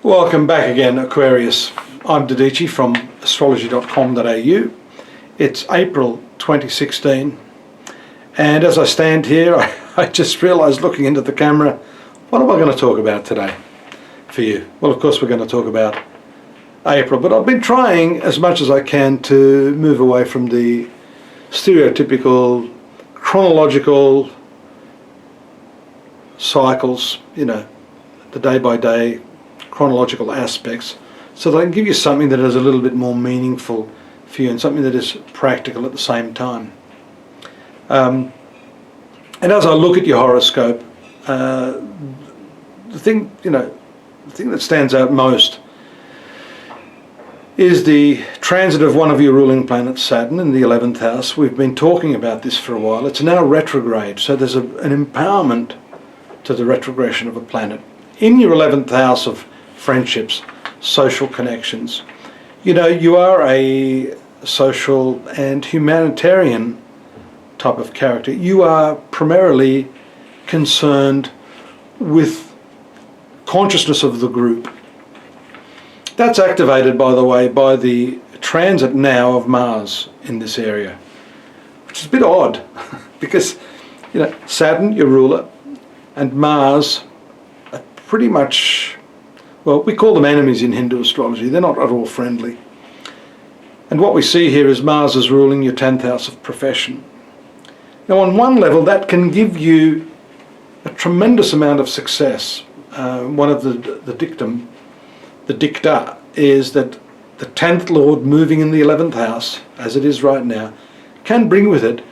Welcome back again, Aquarius. I'm Dadhichi from astrology.com.au. It's April 2016, and as I stand here, I just realised, looking into the camera, what am I going to talk about today for you? Well, of course we're going to talk about April, but I've been trying as much as I can to move away from the stereotypical chronological cycles, the day by day chronological aspects, so that I can give you something that is a little bit more meaningful for you and something that is practical at the same time. And as I look at your horoscope, the thing that stands out most is the transit of one of your ruling planets, Saturn, in the 11th house. We've been talking about this for a while. It's now retrograde, so there's an empowerment to the retrogression of a planet in your 11th house of friendships, social connections. You are a social and humanitarian type of character. You are primarily concerned with consciousness of the group. That's activated, by the way, by the transit now of Mars in this area, which is a bit odd because Saturn, your ruler, and Mars are pretty much, well, we call them enemies in Hindu astrology. They're not at all friendly. And what we see here is Mars is ruling your 10th house of profession. Now, on one level, that can give you a tremendous amount of success. One of the dicta is that the 10th Lord moving in the 11th house, as it is right now, can bring with it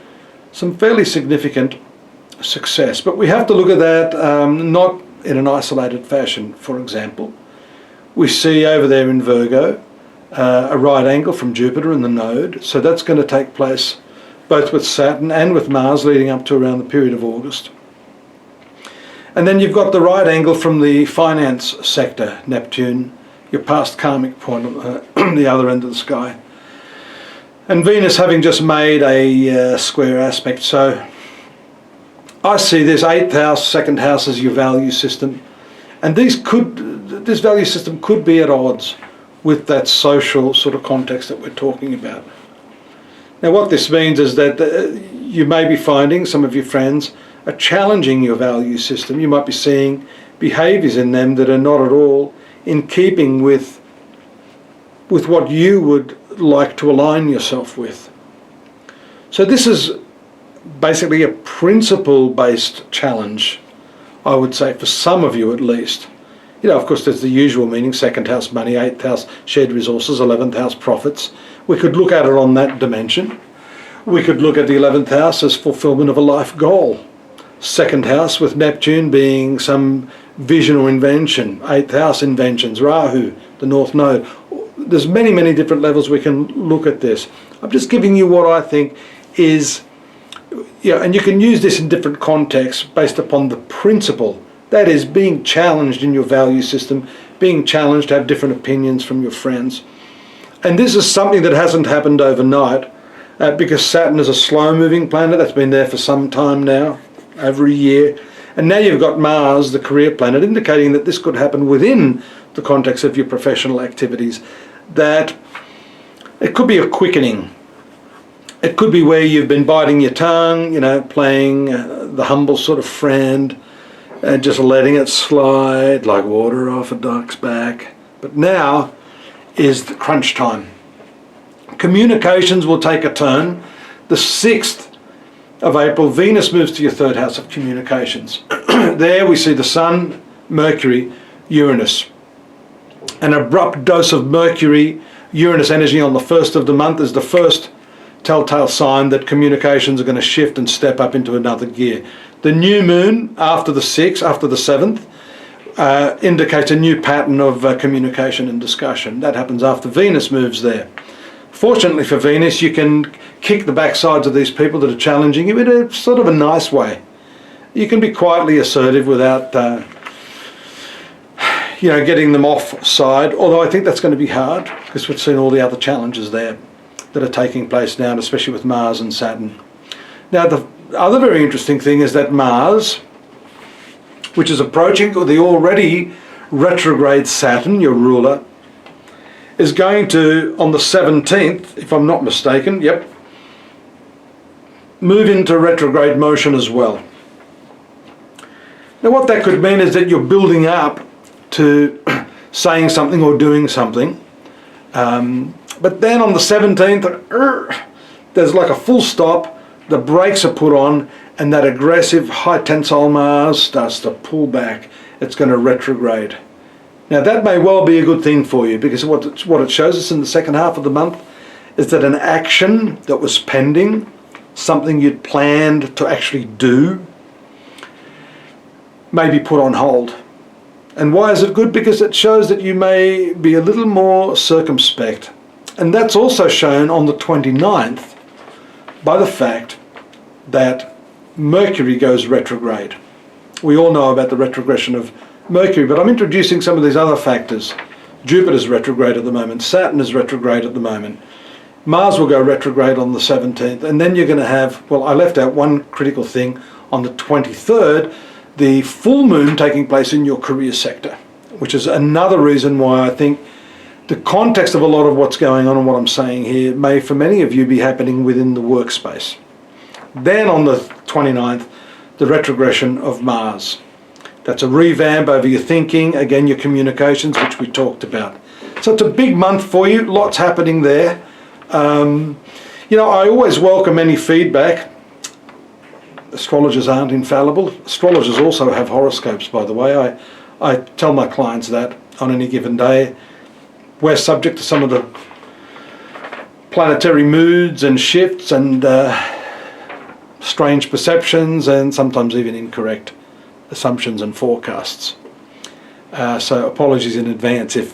some fairly significant success. But we have to look at that not in an isolated fashion. For example, we see over there in Virgo a right angle from Jupiter in the node, so that's going to take place both with Saturn and with Mars leading up to around the period of August. And then you've got the right angle from the finance sector, Neptune, your past karmic point on the other end of the sky, and Venus having just made a square aspect. So I see this 8th house, 2nd house as your value system, and this value system could be at odds with that social sort of context that we're talking about. Now, what this means is that you may be finding some of your friends are challenging your value system. You might be seeing behaviours in them that are not at all in keeping with what you would like to align yourself with. So this is basically a principle-based challenge, I would say, for some of you at least. Of course, there's the usual meaning: 2nd house money, 8th house shared resources, 11th house profits. We could look at it on that dimension. We could look at the 11th house as fulfillment of a life goal. 2nd house with Neptune being some vision or invention. 8th house inventions, Rahu, the North Node. There's many, many different levels we can look at this. I'm just giving you what I think is, and you can use this in different contexts based upon the principle. That is, being challenged in your value system, being challenged to have different opinions from your friends. And this is something that hasn't happened overnight because Saturn is a slow-moving planet that's been there for some time now, over a year. And now you've got Mars, the career planet, indicating that this could happen within the context of your professional activities, that it could be a quickening. It could be where you've been biting your tongue, playing the humble sort of friend, and just letting it slide like water off a duck's back. But now is the crunch time. Communications will take a turn. The 6th of April, Venus moves to your 3rd house of communications. There we see the Sun, Mercury, Uranus. An abrupt dose of Mercury-Uranus energy on the 1st of the month is the first telltale sign that communications are going to shift and step up into another gear. The new moon after the 6th, after the 7th, indicates a new pattern of communication and discussion. That happens after Venus moves there. Fortunately for Venus, you can kick the backsides of these people that are challenging you in a sort of a nice way. You can be quietly assertive without getting them off side, although I think that's going to be hard because we've seen all the other challenges there that are taking place now, especially with Mars and Saturn. Now, the other very interesting thing is that Mars, which is approaching the already retrograde Saturn, your ruler, is going to, on the 17th, if I'm not mistaken, yep, move into retrograde motion as well. Now what that could mean is that you're building up to saying something or doing something, but then on the 17th, there's like a full stop, the brakes are put on, and that aggressive high tensile Mars starts to pull back. It's going to retrograde. Now that may well be a good thing for you, because what it shows us in the second half of the month is that an action that was pending, something you'd planned to actually do, may be put on hold. And why is it good? Because it shows that you may be a little more circumspect. And that's also shown on the 29th by the fact that Mercury goes retrograde. We all know about the retrogression of Mercury, but I'm introducing some of these other factors. Jupiter's retrograde at the moment, Saturn is retrograde at the moment, Mars will go retrograde on the 17th, and then you're going to have, well, I left out one critical thing, on the 23rd, the full moon taking place in your career sector, which is another reason why I think the context of a lot of what's going on and what I'm saying here may, for many of you, be happening within the workspace. Then on the 29th, the retrogression of Mars. That's a revamp over your thinking, again your communications, which we talked about. So it's a big month for you, lots happening there. You know, I always welcome any feedback. Astrologers aren't infallible. Astrologers also have horoscopes, by the way. I tell my clients that on any given day. We're subject to some of the planetary moods and shifts and strange perceptions and sometimes even incorrect assumptions and forecasts. So apologies in advance if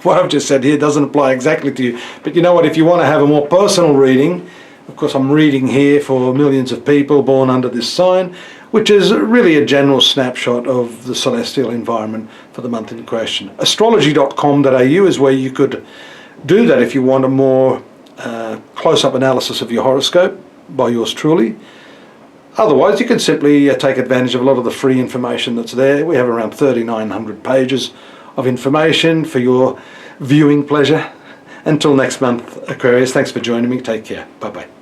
what I've just said here doesn't apply exactly to you. But you know what, if you want to have a more personal reading, of course I'm reading here for millions of people born under this sign, which is really a general snapshot of the celestial environment for the month in question. Astrology.com.au is where you could do that if you want a more close-up analysis of your horoscope by yours truly. Otherwise, you can simply take advantage of a lot of the free information that's there. We have around 3,900 pages of information for your viewing pleasure. Until next month, Aquarius, thanks for joining me. Take care. Bye-bye.